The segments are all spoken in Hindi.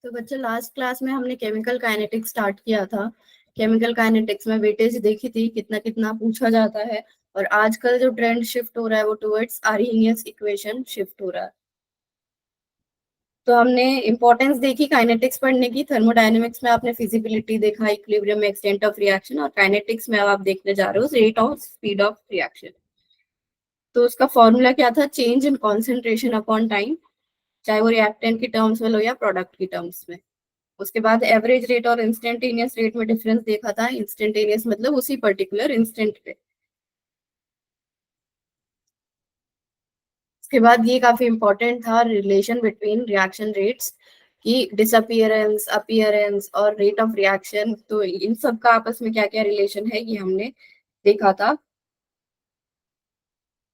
तो बच्चे लास्ट क्लास में हमने केमिकल काइनेटिक्स स्टार्ट किया था। केमिकल काइनेटिक्स में वेटेज देखी थी, कितना कितना पूछा जाता है। और आजकल जो ट्रेंड शिफ्ट हो रहा है वो टुवर्ड्स आर्हीनियस इक्वेशन शिफ्ट हो रहा है। तो हमने इंपॉर्टेंस देखी काइनेटिक्स पढ़ने की। थर्मोडायनेमिक्स में आपने फिजिबिलिटी देखा, इक्विलिब्रियम में एक्सटेंट ऑफ रिएक्शन, और काइनेटिक्स में अब आप देखने जा रहे हो rate of speed of reaction. तो उसका फॉर्मूला क्या था? Change in concentration upon time, चाहे वो रिएक्टेंट की टर्म्स में लो या प्रोडक्ट की टर्म्स में। उसके बाद एवरेज रेट और इंस्टेंटेनियस रेट में डिफरेंस देखा था। इंस्टेंटेनियस मतलब उसी पर्टिकुलर इंस्टेंट पे। उसके बाद ये काफी इंपॉर्टेंट था, रिलेशन बिटवीन रिएक्शन रेट्स की डिसअपियरेंस, अपीयरेंस और रेट ऑफ रिएक्शन। तो इन सब का आपस में क्या क्या रिलेशन है ये हमने देखा था।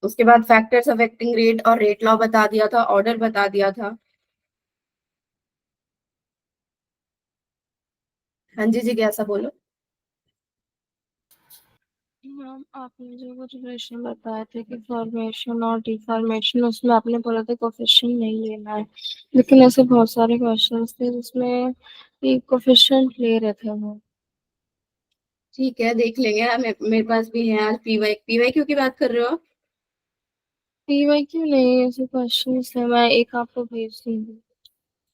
उसके बाद फैक्टर्स अफेक्टिंग रेट और रेट लॉ बता दिया था, ऑर्डर बता दिया था। हाँ जी जी, कैसा बोलो। मैम आपने जो वो रिलेशन बताए थे कि फॉर्मेशन और डिफॉर्मेशन, उसमें आपने बोला था कोफिशिएंट नहीं लेना है, लेकिन ऐसे बहुत सारे क्वेश्चंस थे जिसमें कि कोफिशिएंट ले रहे थे वो। ठीक है, देख लेंगे। मेरे पास भी है आज पीवाई क्यू की बात कर रहे हो आप? पीवाई क्यों नहीं, ऐसे क्वेश्चंस है, मैं एक आपको भेज दूंगी।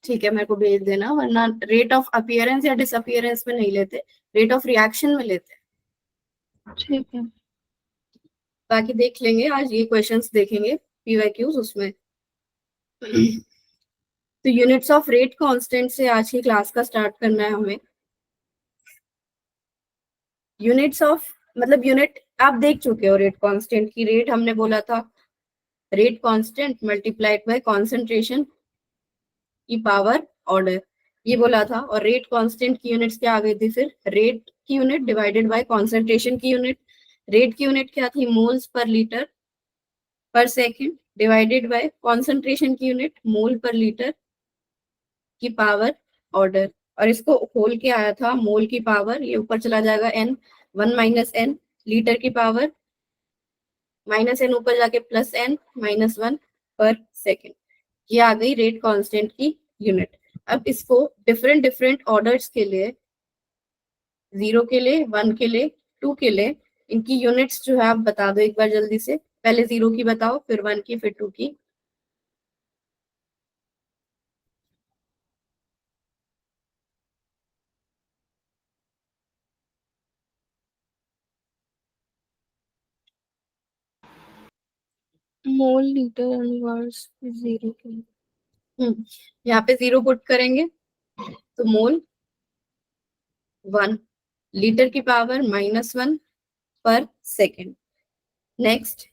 ठीक है, मेरे को भेज देना, वरना रेट ऑफ अपीयरेंस या डिसअपियरेंस में नहीं लेते, रेट ऑफ रिएक्शन में लेते। ठीक है। बाकी देख लेंगे, आज ये क्वेश्चंस देखेंगे पीवाईक्यूज उसमें। तो यूनिट्स ऑफ रेट कांस्टेंट से आज की क्लास का स्टार्ट करना है हमें। यूनिट्स ऑफ मतलब यूनिट आप देख चुके हो रेट कांस्टेंट की। रेट हमने बोला था rate constant multiplied by concentration की पावर ऑर्डर, ये बोला था। और रेट कांस्टेंट की यूनिट्स क्या आ गई थी फिर? रेट की यूनिट डिवाइडेड बाय कॉन्सेंट्रेशन की यूनिट। रेट की यूनिट क्या थी? मोल्स पर लीटर पर सेकेंड, डिवाइडेड बाय कॉन्सेंट्रेशन की यूनिट मोल पर लीटर की पावर ऑर्डर। और इसको होल के आया था मोल की पावर, ये ऊपर चला जाएगा एन, 1 - n लीटर की पावर, -n ऊपर जाके +n-1 पर सेकेंड। ये आ गई रेट कांस्टेंट की यूनिट। अब इसको डिफरेंट डिफरेंट ऑर्डर्स के लिए, 0 के लिए, 1 के लिए, 2 के लिए, इनकी यूनिट्स जो है आप बता दो एक बार जल्दी से। पहले 0 की बताओ, फिर 1 की, फिर 2 की। मोल लीटर इनवर्स जीरो के। यहाँ पे 0 पुट करेंगे तो मोल 1, लीटर की पावर -1 पर सेकेंड। नेक्स्ट,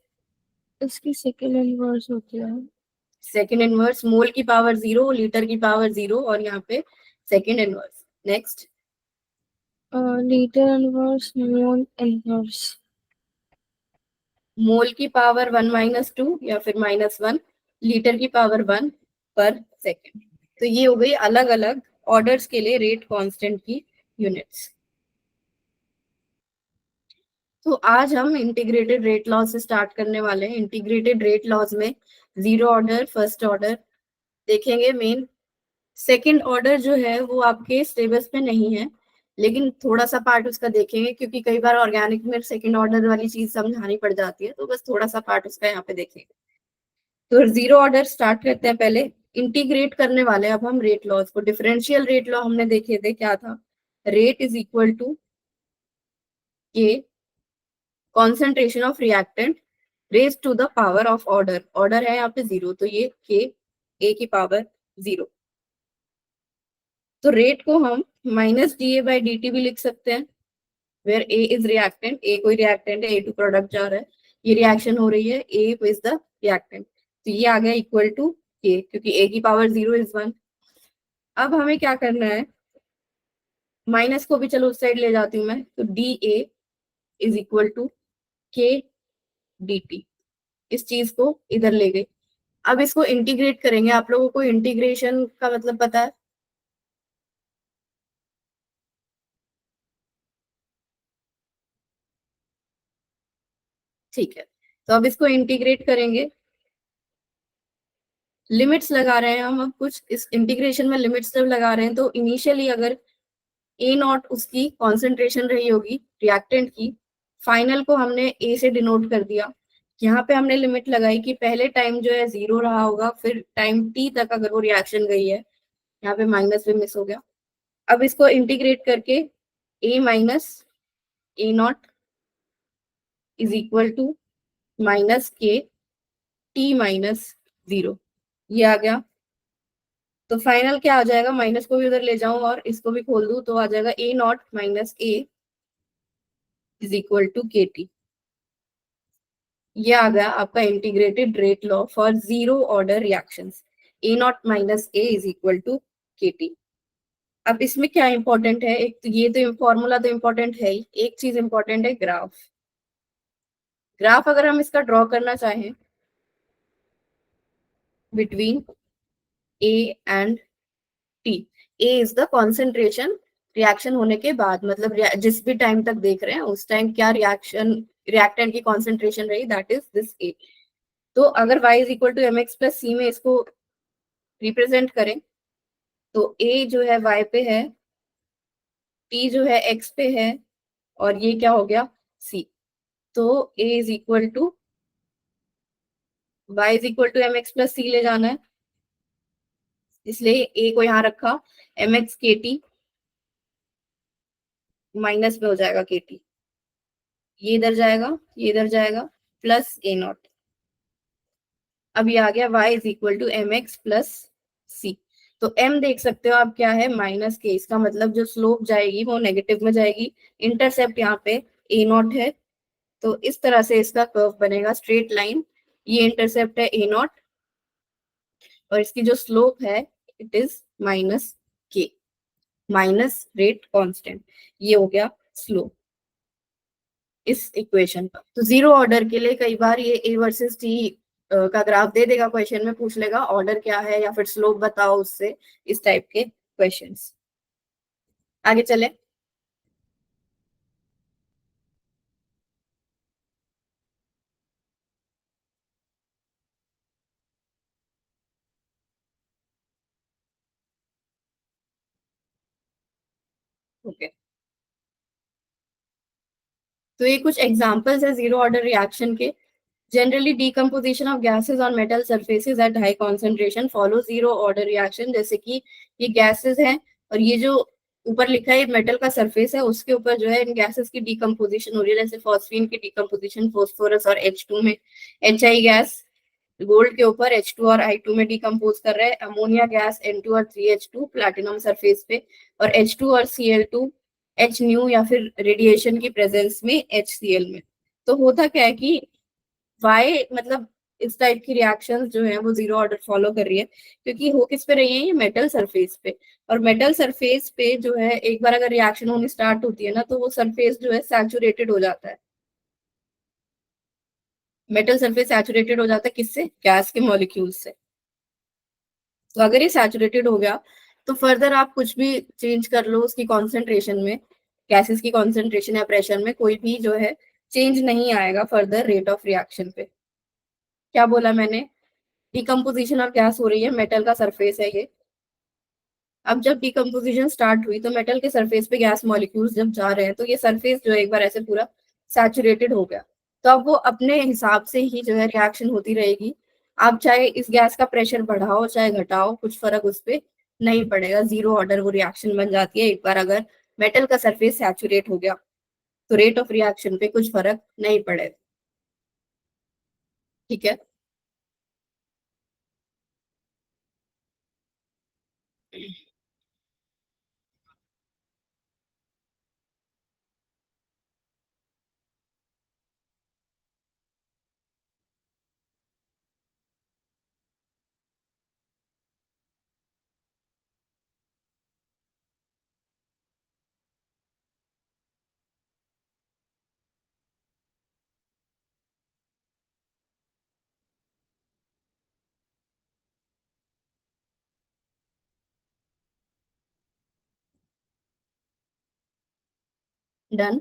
इसकी सेकेंड इनवर्स होती है सेकेंड इनवर्स, मोल की पावर 0, लीटर की पावर 0, और यहाँ पे second inverse. Next, litre inverse mole inverse. Mole की पावर 1 - 2 या फिर -1, लीटर की पावर 1 पर सेकेंड। तो ये हो गई अलग अलग ऑर्डर्स के लिए रेट कांस्टेंट की यूनिट्स। तो आज हम इंटीग्रेटेड रेट लॉ से स्टार्ट करने वाले हैं। इंटीग्रेटेड रेट लॉज में 0 ऑर्डर, फर्स्ट ऑर्डर देखेंगे मेन। सेकंड ऑर्डर जो है वो आपके सिलेबस में नहीं है, लेकिन थोड़ा सा पार्ट उसका देखेंगे, क्योंकि कई बार ऑर्गेनिक में सेकंड ऑर्डर वाली चीज समझानी पड़ जाती है, तो बस थोड़ा सा पार्ट उसका यहाँ पे देखेंगे। तो 0 ऑर्डर स्टार्ट करते हैं। पहले इंटीग्रेट करने वाले हैं अब हम रेट लॉज को। डिफरेंशियल रेट लॉ हमने देखे थे, क्या था? Rate is equal to K concentration of reactant raise to the power of order. Order है यहाँ पे 0, तो ये के ए की पावर 0। तो रेट को हम -dA/dt भी लिख सकते हैं, वेयर ए इज रिएक्टेंट। ए कोई रिएक्टेंट है, ए टू प्रोडक्ट जा रहा है, ये रिएक्शन हो रही है, ए इज द रिएक्टेंट। तो ये आ गया इक्वल टू के, क्योंकि ए की पावर 0 इज 1। अब हमें क्या करना है? माइनस को भी चलो उस साइड ले जाती हूँ मैं, तो D A is equal to K D T. इस चीज को इधर ले गई। अब इसको इंटीग्रेट करेंगे। आप लोगों को इंटीग्रेशन का मतलब पता है? ठीक है, तो अब इसको इंटीग्रेट करेंगे। लिमिट्स लगा रहे हैं हम अब कुछ इस इंटीग्रेशन में, लिमिट्स जब लगा रहे हैं तो इनिशियली अगर ए नॉट उसकी कॉन्सेंट्रेशन रही होगी रिएक्टेंट की, फाइनल को हमने ए से डिनोट कर दिया। यहाँ पे हमने लिमिट लगाई कि पहले टाइम जो है 0 रहा होगा, फिर टाइम टी तक अगर वो रिएक्शन गई है, यहाँ पे माइनस भी मिस हो गया। अब इसको इंटीग्रेट करके A minus A naught is equal to minus K T minus 0, ये आ गया। तो फाइनल क्या आ जाएगा, माइनस को भी उधर ले जाऊं और इसको भी खोल दूं तो आ जाएगा A naught minus A is equal to K T. ये आ गया आपका integrated rate law for zero order reactions. A naught minus A is equal to K T. अब इसमें क्या इंपॉर्टेंट है, एक तो ये तो फॉर्मूला तो इंपॉर्टेंट है ही, एक चीज इंपॉर्टेंट है ग्राफ। ग्राफ अगर हम इसका ड्रॉ करना चाहें between A and T, A is the concentration reaction होने के बाद, मतलब जिस भी टाइम तक देख रहे हैं उस टाइम क्या रिएक्शन रिएक्टेंट की कॉन्सेंट्रेशन रही, दैट इज दिस ए। तो अगर y is equal to M X plus C में इसको रिप्रेजेंट करें तो a जो है y पे है, t जो है x पे है, और ये क्या हो गया c। तो a is equal to y is equal to M X plus C ले जाना है, इसलिए a को यहाँ रखा, M X K T minus में हो जाएगा के टी, ये इधर जाएगा ये इधर जाएगा, प्लस ए नॉट। अब ये आ गया y is equal to M X plus C. तो m देख सकते हो आप क्या है, माइनस के, इसका मतलब जो स्लोप जाएगी वो नेगेटिव में जाएगी। इंटरसेप्ट यहाँ पे ए नॉट है, तो इस तरह से इसका कर्व बनेगा स्ट्रेट लाइन। ये इंटरसेप्ट है ए नॉट और इसकी जो स्लोप है इट इज माइनस के, माइनस रेट कांस्टेंट, ये हो गया स्लोप इस इक्वेशन का। तो जीरो ऑर्डर के लिए कई बार ये ए वर्सेस टी का ग्राफ दे देगा, क्वेश्चन में पूछ लेगा ऑर्डर क्या है या फिर स्लोप बताओ उससे, इस टाइप के क्वेश्चंस। आगे चले। ओके, तो ये कुछ एग्जांपल्स है जीरो ऑर्डर रिएक्शन के। Generally decomposition of gases on metal surfaces at high concentration follows zero order reaction। जैसे कि ये गैसेस हैं और ये जो ऊपर लिखा है मेटल का सरफेस है उसके ऊपर जो है इन गैसेस की डिकम्पोजिशन हो रही है, जैसे फॉस्फीन की डिकम्पोजिशन फोस्फोरस और H2 में, एच आई गैस गोल्ड के ऊपर H2 और I2 में डिकम्पोज कर रहा है, अमोनिया गैस N2 और 3H2 प्लैटिनम सरफेस पे, और H2 और Cl2 H न्यू या फिर रेडिएशन की प्रेजेंस में HCl में। तो होता क्या है कि वाई मतलब इस टाइप की रिएक्शंस जो है वो जीरो ऑर्डर फॉलो कर रही है, क्योंकि हो किस पे रही है, ये मेटल सरफेस पे। और मेटल सरफेस पे जो है एक बार अगर रिएक्शन होनी स्टार्ट होती है ना तो वो सरफेस जो है सैचुरेटेड हो जाता है। मेटल सरफेस सैचुरेटेड हो जाता है किससे, गैस के मॉलिक्यूल से। तो अगर ये सैचुरेटेड हो गया तो फर्दर आप कुछ भी चेंज कर लो उसकी कॉन्सेंट्रेशन में, गैसेस की कॉन्सेंट्रेशन या प्रेशर में कोई भी जो है चेंज नहीं आएगा फर्दर रेट ऑफ रिएक्शन पे। क्या बोला मैंने, डिकम्पोजिशन ऑफ गैस हो रही है, मेटल का सरफेस है ये। अब जब डिकम्पोजिशन स्टार्ट हुई तो मेटल के सरफेस पे गैस मॉलिक्यूल्स जब जा रहे हैं तो ये सरफेस जो है एक बार ऐसे पूरा सैचुरेटेड हो गया। तो अब वो अपने हिसाब से ही जो है रिएक्शन होती रहेगी। आप चाहे इस गैस का प्रेशर बढ़ाओ चाहे घटाओ कुछ फर्क उस पर नहीं पड़ेगा, जीरो ऑर्डर वो रिएक्शन बन जाती है एक बार अगर मेटल का सरफेस सैचुरेट हो गया, तो रेट ऑफ रिएक्शन पे कुछ फर्क नहीं पड़ेगा। ठीक है। डन।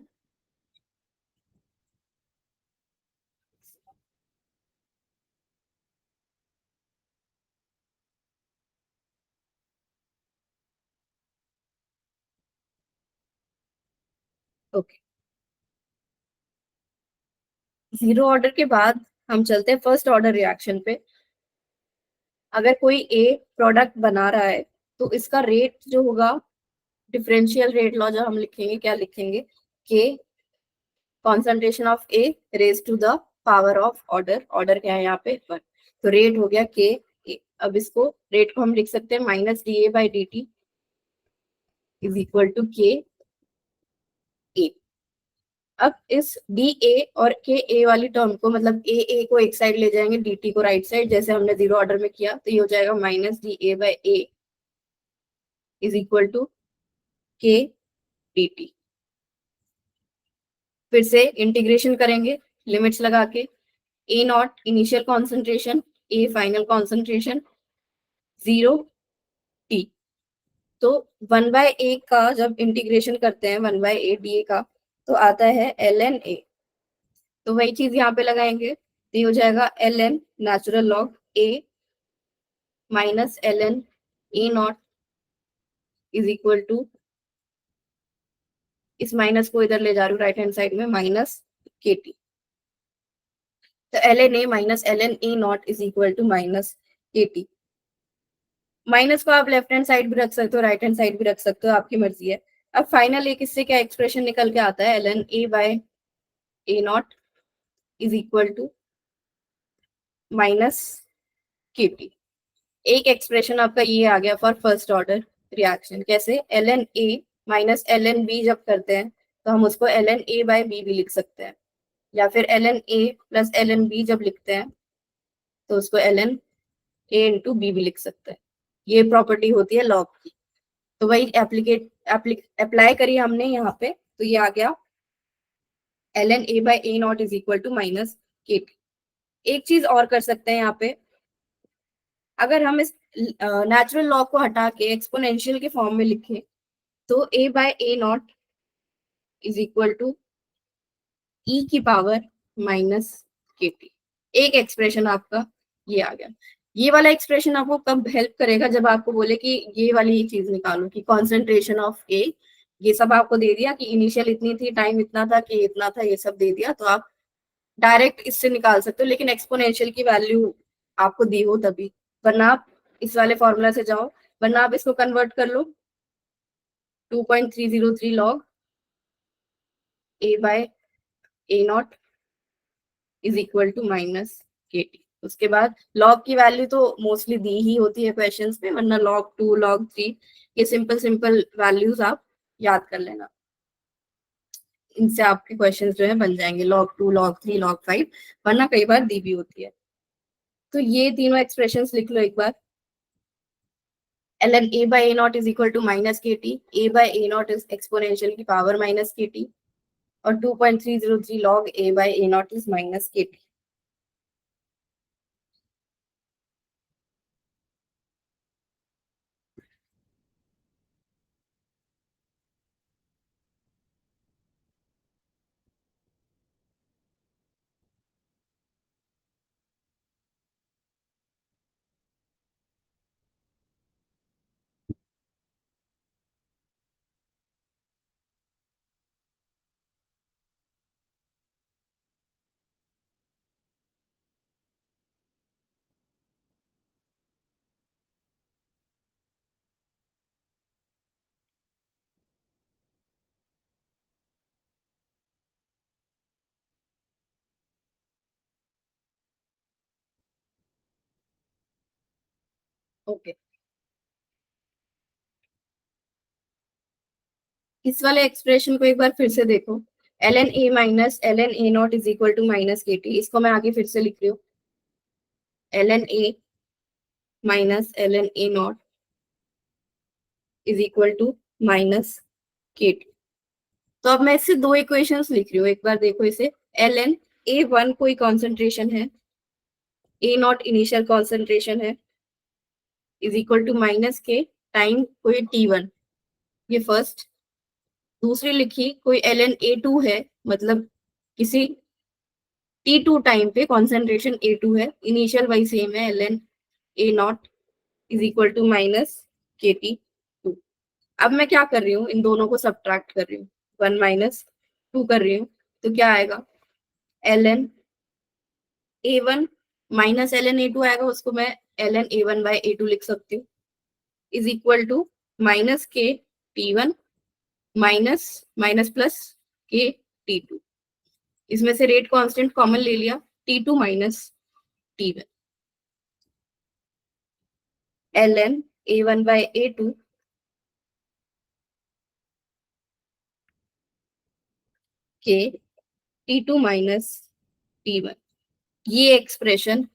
ओके, जीरो ऑर्डर के बाद हम चलते हैं फर्स्ट ऑर्डर रिएक्शन पे। अगर कोई ए प्रोडक्ट बना रहा है तो इसका रेट जो होगा, डिफरेंशियल रेट लॉ जब हम लिखेंगे क्या लिखेंगे, K concentration of A raise to the power of order, order क्या है यहाँ पे वन, तो रेट हो गया के। अब इसको रेट को हम लिख सकते हैं minus D A by D T is equal to K A. अब इस डी ए और के ए वाली टर्म को, मतलब ए को एक साइड ले जाएंगे, डी टी को राइट साइड, जैसे हमने जीरो ऑर्डर में किया, तो ये हो जाएगा minus D A by A is equal to K D T. फिर से इंटीग्रेशन करेंगे लिमिट्स लगा के, A naught initial concentration, A final concentration, zero T. तो वन बाय ए का जब इंटीग्रेशन करते हैं, one by A D A का, तो आता है एल एन ए। तो वही चीज यहाँ पे लगाएंगे, तो ये हो जाएगा L N natural log A minus L N A naught is equal to, इस माइनस को इधर ले जा रही हूँ राइट हैंड साइड में, माइनस के टी। तो L N A minus L N A naught is equal to minus K T. Minus को आप लेफ्ट हैंड साइड भी रख सकते हो, राइट हैंड साइड भी रख सकते हो, आपकी मर्जी है। अब फाइनल एक इससे क्या एक्सप्रेशन निकल के आता है, L N A by A naught is equal to minus K T. एक एक्सप्रेशन आपका ये आ गया फॉर फर्स्ट ऑर्डर रिएक्शन। कैसे, L N A minus L N B जब करते हैं तो हम उसको L N A by B भी लिख सकते हैं, या फिर L N A plus L N B जब लिखते हैं तो उसको L N A into B भी लिख सकते हैं। ये प्रॉपर्टी होती है लॉग की। तो वही अप्लाई करिए हमने यहाँ पे, तो ये आ गया L N A by A naught is equal to minus K T. एक चीज और कर सकते हैं यहाँ पे, अगर हम इस नेचुरल लॉ को हटा के एक्सपोनेंशियल के फॉर्म में लिखें, तो A by A naught is equal to E की पावर माइनस के टी। एक एक्सप्रेशन आपका ये आ गया। ये वाला एक्सप्रेशन आपको कब हेल्प करेगा, जब आपको बोले कि ये वाली चीज निकालो कि कॉन्सेंट्रेशन ऑफ ए, ये सब आपको दे दिया कि इनिशियल इतनी थी, टाइम इतना था, कि इतना था, ये सब दे दिया, तो आप डायरेक्ट इससे निकाल सकते हो। लेकिन एक्सपोनेंशियल की वैल्यू आपको दी हो तभी, वरना आप इस वाले फॉर्मूला से जाओ, वरना आप इसको कन्वर्ट कर लो 2.303 log A by A naught is equal to minus K T. उसके बाद लॉग की वैल्यू तो मोस्टली दी ही होती है क्वेश्चंस में, वरना लॉग 2 लॉग 3 ये सिंपल सिंपल वैल्यूज आप याद कर लेना, इनसे आपके क्वेश्चंस जो है बन जाएंगे, लॉग 2 लॉग 3 लॉग 5, वरना कई बार दी भी होती है। तो ये तीनों एक्सप्रेशंस लिख लो एक बार। ln a by a naught is equal to minus kt, a by a naught is exponential की पावर minus kt, और 2.303 log a by a naught is minus kt। Okay, इस वाले एक्सप्रेशन को एक बार फिर से देखो, ln a minus ln a naught is equal to minus kt। इसको मैं आगे फिर से लिख रही हूँ, ln a minus ln a naught is equal to minus kt। तो अब मैं इससे दो इक्वेशंस लिख रही हूँ, एक बार देखो इसे। ln a1 कोई कॉन्सेंट्रेशन है, a नॉट इनिशियल कॉन्सेंट्रेशन है, इज इक्वल टू माइनस के टाइम कोई t1, ये फर्स्ट। दूसरी लिखी कोई ln a2 है, मतलब किसी t2 टाइम पे कॉन्सेंट्रेशन a2 है, इनिशियल वही सेम है, ln a naught is equal to minus K T two. अब मैं क्या कर रही हूँ, इन दोनों को सब्ट्रैक्ट कर रही हूँ, 1 माइनस टू कर रही हूँ, तो क्या आएगा, ln a1 minus ln a2 आएगा, उसको मैं ln a1 बाय a2 लिख सकती हूँ, इज इक्वल टू माइनस के t1 माइनस माइनस प्लस के t2। इसमें से रेट कांस्टेंट कॉमन ले लिया, t2 minus t1 ln a1 by a2 के t2 माइनस t1। ये एक्सप्रेशन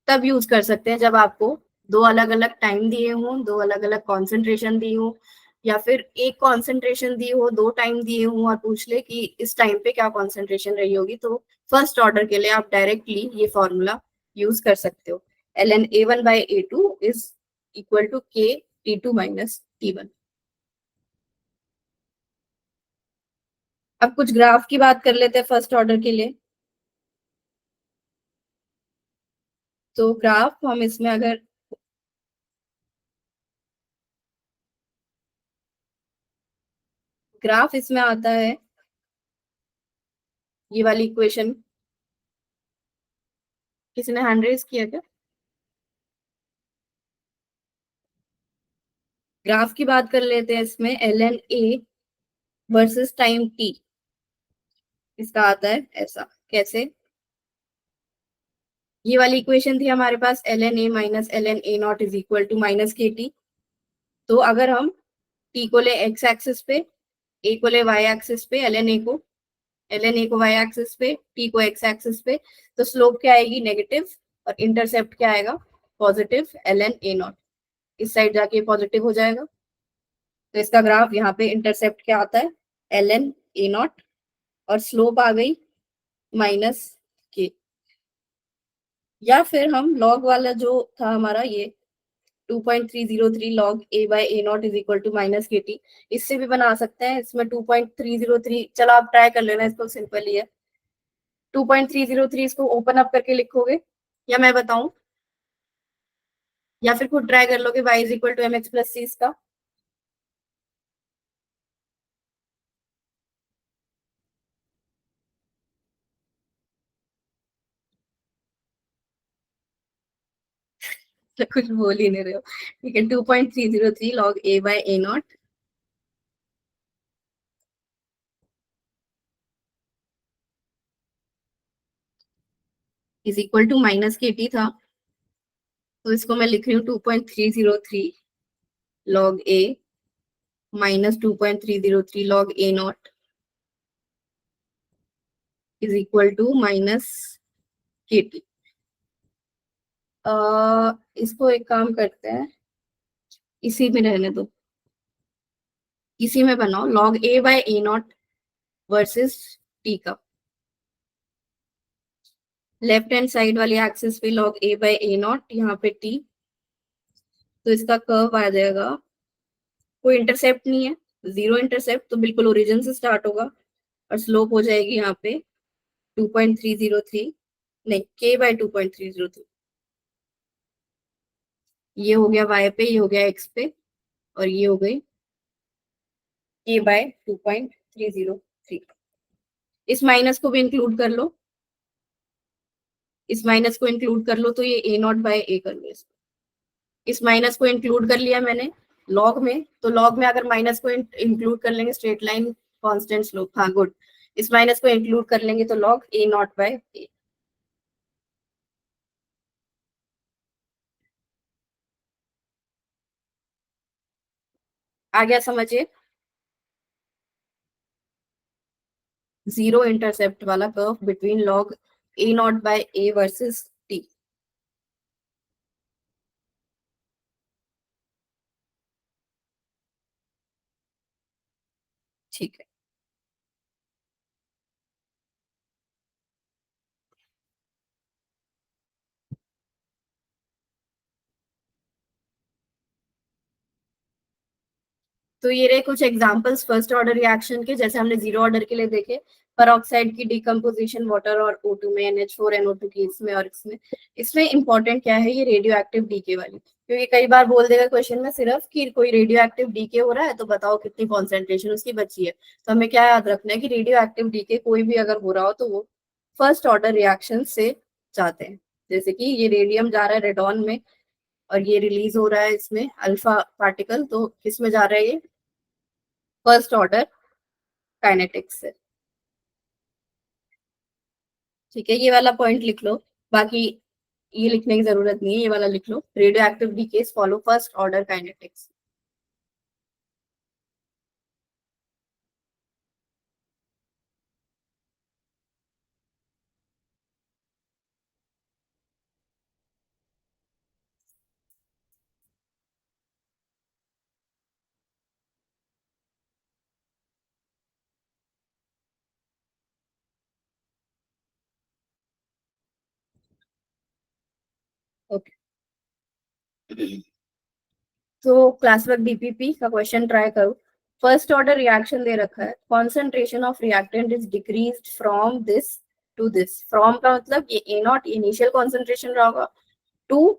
तब यूज कर सकते हैं जब आपको दो अलग अलग टाइम दिए हों, दो अलग अलग कॉन्सेंट्रेशन दी हो, या फिर एक कॉन्सेंट्रेशन दी हो, दो टाइम दिए हों और पूछ ले कि इस टाइम पे क्या कॉन्सेंट्रेशन रही होगी, तो फर्स्ट ऑर्डर के लिए आप डायरेक्टली ये फॉर्मूला यूज कर सकते हो, ln a1 by a2 is equal to k t2 minus t1। अब कुछ ग्राफ की बात कर लेते हैं फर्स्ट ऑर्डर के लिए। तो ग्राफ हम इसमें अगर ग्राफ इसमें आता है, ये वाली इक्वेशन, किसी ने हैंड रेज किया क्या? ग्राफ की बात कर लेते हैं, इसमें ln a versus time t, इसका आता है ऐसा, कैसे, ये वाली इक्वेशन थी हमारे पास ln a minus ln a naught is equal to minus K T. तो अगर हम t को ले x एक्सिस पे, a को ले y एक्सिस पे, ln a को y एक्सिस पे, t को x एक्सिस पे, तो स्लोप क्या आएगी, नेगेटिव, और इंटरसेप्ट क्या आएगा, पॉजिटिव ln a नॉट, इस साइड जाके पॉजिटिव हो जाएगा। तो इसका ग्राफ यहाँ पे इंटरसेप्ट क्या आता है, ln a नॉट, और स्लोप आ गई माइनस के। या फिर हम लॉग वाला जो था हमारा ये 2.303 log a by a naught is equal to minus K T, इससे भी बना सकते हैं। इसमें 2.303, चलो आप ट्राई कर लेना, इसको सिंपल ही है। 2.303 इसको ओपन अप करके लिखोगे, या मैं बताऊं, या फिर खुद ट्राई कर लोगे, y is equal to M X plus C इसका। तो कुछ बोल ही नहीं रहे हो, ठीक है। 2.303 log a by a naught is equal to minus K T था, तो इसको मैं लिख रही हूँ 2.303 log a minus 2.303 log a naught is equal to minus K T. इसको एक काम करते हैं, इसी में रहने दो, इसी में बनाओ log a by a naught versus t का, लेफ्ट हैंड साइड वाली एक्सिस पे log a by a naught, यहाँ पे t, तो इसका कर्व आ जाएगा, कोई इंटरसेप्ट नहीं है, जीरो इंटरसेप्ट, तो बिल्कुल ओरिजिन से स्टार्ट होगा, और स्लोप हो जाएगी यहाँ पे 2.303, नहीं k बाय 2.303, ये हो गया y पे, ये हो गया x पे, और ये हो गई k बाय 2.303। इस माइनस को भी इंक्लूड कर लो, इस माइनस को इंक्लूड कर लो, तो ये a नॉट बाय a कर लो इसको। इस माइनस को इंक्लूड कर लिया मैंने लॉग में, तो लॉग में अगर माइनस को इंक्लूड कर लेंगे, स्ट्रेट लाइन कांस्टेंट स्लोप, हाँ गुड, इस माइनस को इंक्लूड कर लेंगे तो log a naught by a। आ गया समझिए, जीरो इंटरसेप्ट वाला curve between log a naught by a versus t। ठीक है, तो ये रहे कुछ एग्जांपल्स फर्स्ट ऑर्डर रिएक्शन के, जैसे हमने जीरो ऑर्डर के लिए देखे, पेरोक्साइड की डिकम्पोजिशन वाटर और O2 में, NH4 NO2 केस में, और इसमें इंपॉर्टेंट क्या है, ये रेडियो एक्टिव डीके वाली। क्योंकि कई बार बोल देगा क्वेश्चन में सिर्फ कि कोई रेडियो एक्टिव डीके हो रहा है तो बताओ कितनी कॉन्सेंट्रेशन उसकी बची है। तो हमें क्या याद रखना है कि रेडियो एक्टिव डीके कोई भी अगर हो रहा हो तो वो फर्स्ट ऑर्डर रिएक्शन से जाते हैं। जैसे कि ये रेडियम जा रहा है रेडॉन में और ये रिलीज हो रहा है इसमें अल्फा पार्टिकल, तो किस में जा रहा है ये फर्स्ट ऑर्डर काइनेटिक्स से। ठीक है, ये वाला पॉइंट लिख लो। बाकी ये लिखने की जरूरत नहीं है, ये वाला लिख लो, radioactive decays follow first order kinetics. Okay, तो क्लास वर्क डीपीपी का क्वेश्चन ट्राई करो। फर्स्ट ऑर्डर रिएक्शन दे रखा है, concentration of reactant is decreased from this to this. From का मतलब ये ए नॉट इनिशियल कॉन्सेंट्रेशन रहा होगा, टू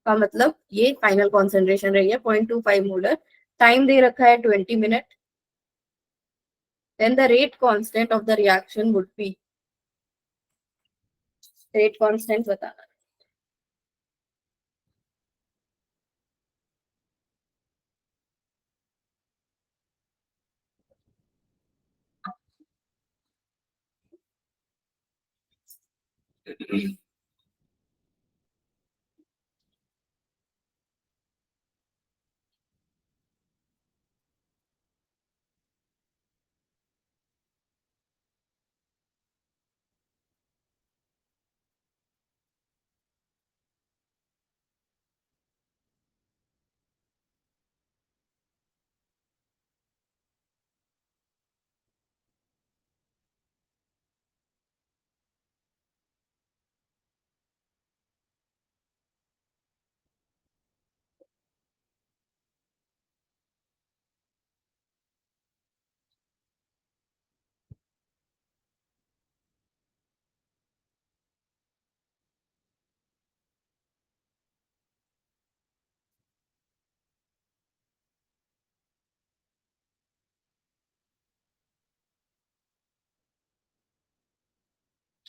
का मतलब ये फाइनल कॉन्सेंट्रेशन रही है 0.25 मोलर। टाइम दे रखा है 20 minute. Then the rate constant of the reaction would be, rate constant बताना।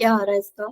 क्या आ रहा है इसका?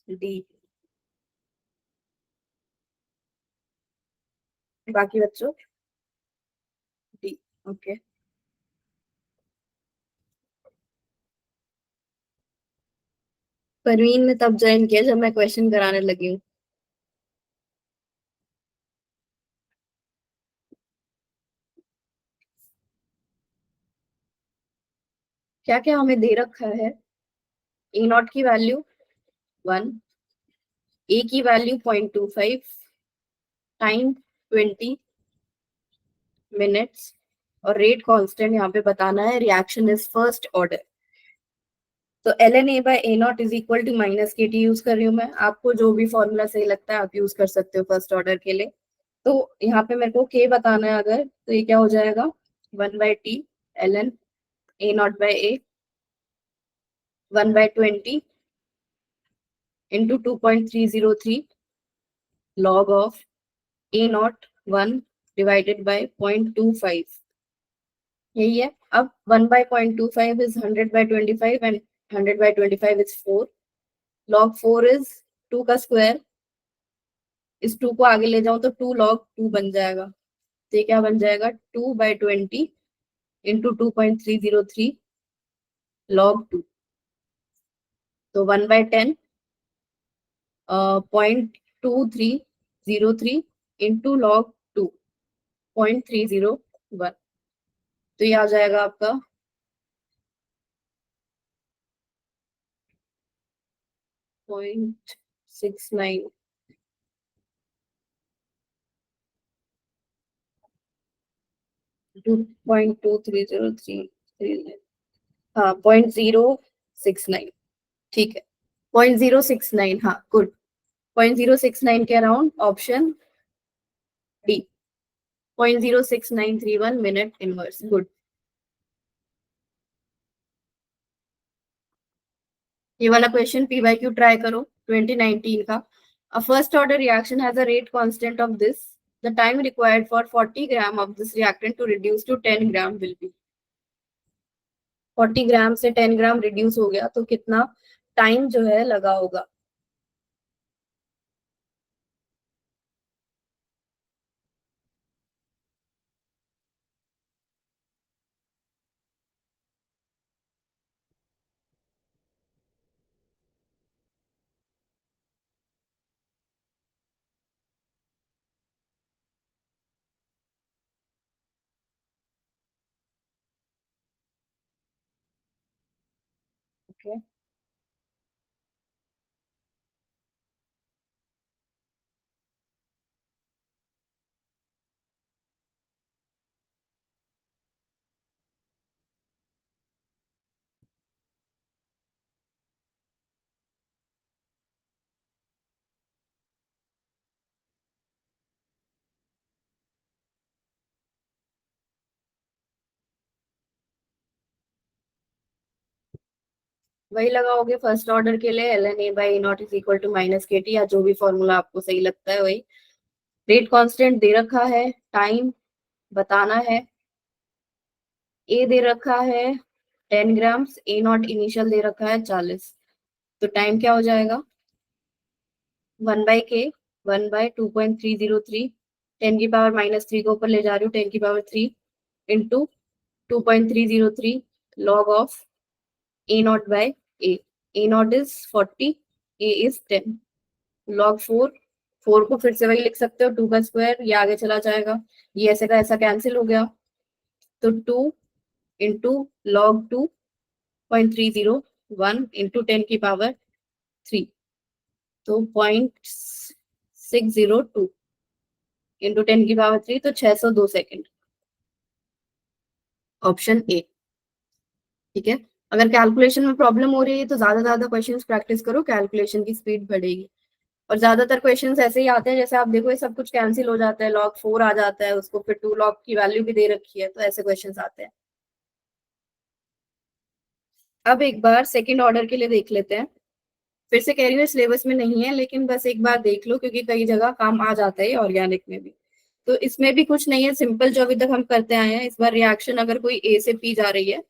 डी। बाकी बच्चों डी। ओके, परवीन ने तब ज्वाइन किया जब मैं क्वेश्चन कराने लगी हूँ। क्या क्या हमें दे रखा है? ए नॉट की वैल्यू 1, ए की वैल्यू 0.25, टाइम 20 मिनट्स, और रेट कांस्टेंट यहाँ पे बताना है, रिएक्शन इज फर्स्ट ऑर्डर। तो L N A by A naught is equal to minus K T use कर रही हूँ मैं। आपको जो भी फॉर्मूला सही लगता है आप यूज कर सकते हो फर्स्ट ऑर्डर के लिए। तो यहाँ पे मेरे को के बताना है अगर, तो ये क्या हो जाएगा, 1/t L N A naught by A 1/20 into 2.303 log of a naught 1 divided by 0.25। यही है। अब 1/0.25 is 100/25 and 100/25 is 4। log 4 is 2 का स्क्वायर। इस 2 को आगे ले जाऊं तो 2 log 2 बन जाएगा। तो ये क्या बन जाएगा, 2/20 इंटू 2.303 log 2। तो 1/10 0.2303 इंटू log 2 0.301। तो ये आ जाएगा आपका 0.6 0.069 2.2303 हाँ 0.069 ठीक है 0.069 हाँ गुड 0.069 के around option D 0.06931 minute inverse good ये वाला question P Y Q try करो 2019 का a first order reaction has a rate constant of this the time required for 40 gram of this reactant to reduce to 10 gram will be 40 gram से 10 ग्राम रिड्यूस हो गया तो कितना टाइम जो है लगा होगा ओके वही लगाओगे फर्स्ट ऑर्डर के लिए L N A by naught is equal to minus K T या जो भी फॉर्मूला आपको सही लगता है वही रेट कांस्टेंट दे रखा है टाइम बताना है ए दे रखा है 10 ग्राम्स ए नॉट इनिशियल दे रखा है 40 तो टाइम क्या हो जाएगा 1/k 1/2.303 10 की पावर -3 को ऊपर ले जा रही हूँ 10 की power 3 into 2.303 log of A naught by A A naught is 40 A is 10 log 4 4 को फिर से वही लिख सकते हो 2 का स्क्वायर ये आगे चला जाएगा ये ऐसे का ऐसा कैंसिल हो गया तो 2 इंटू लॉग 2.301 इंटू 10 की पावर 3 तो 0.602 इंटू 10 की पावर 3 तो 602 सेकेंड ऑप्शन ए ठीक है अगर कैलकुलेशन में प्रॉब्लम हो रही है तो ज्यादा क्वेश्चंस प्रैक्टिस करो कैलकुलेशन की स्पीड बढ़ेगी और ज्यादातर क्वेश्चंस ऐसे ही आते हैं जैसे आप देखो ये सब कुछ कैंसिल हो जाता है log 4 आ जाता है उसको फिर 2 log की वैल्यू भी दे रखी है तो ऐसे क्वेश्चंस आते हैं अब एक बार सेकंड ऑर्डर के लिए देख लेते हैं फिर से कह रही हूँ सिलेबस में नहीं है लेकिन बस एक बार देख लो क्योंकि कई जगह काम आ जाता है ऑर्गेनिक में भी तो इसमें भी कुछ नहीं है सिंपल जो अभी तक हम करते आए हैं इस बार रिएक्शन अगर कोई ए से पी जा रही है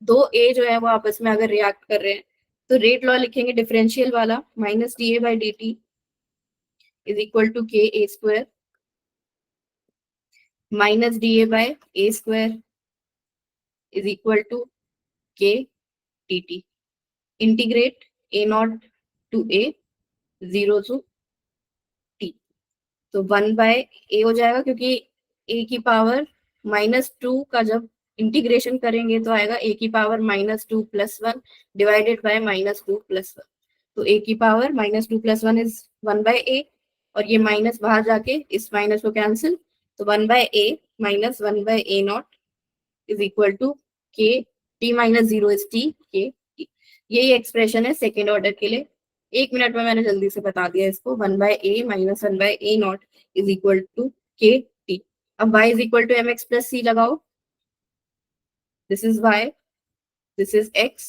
दो ए जो है वो आपस में अगर रिएक्ट कर रहे हैं तो रेट लॉ लिखेंगे डिफरेंशियल वाला -dA/dt is equal to K A square -dA/a² is equal to K dt integrate A naught to A 0 to T तो 1/a हो जाएगा क्योंकि a की पावर -2 का जब इंटीग्रेशन करेंगे तो आएगा a की पावर -2 + 1 डिवाइडेड बाय -2 + 1 तो a की पावर -2 + 1 इज 1/a और ये माइनस बाहर जाके इस माइनस को कैंसिल तो 1/a minus 1/a0 is equal to के t-0 इज t के t यही एक्सप्रेशन है सेकेंड ऑर्डर के लिए 1 मिनट में मैंने जल्दी से बता दिया इसको 1/a minus 1/a0 is equal to K T अब y is equal to mx plus c लगाओ this is y this is x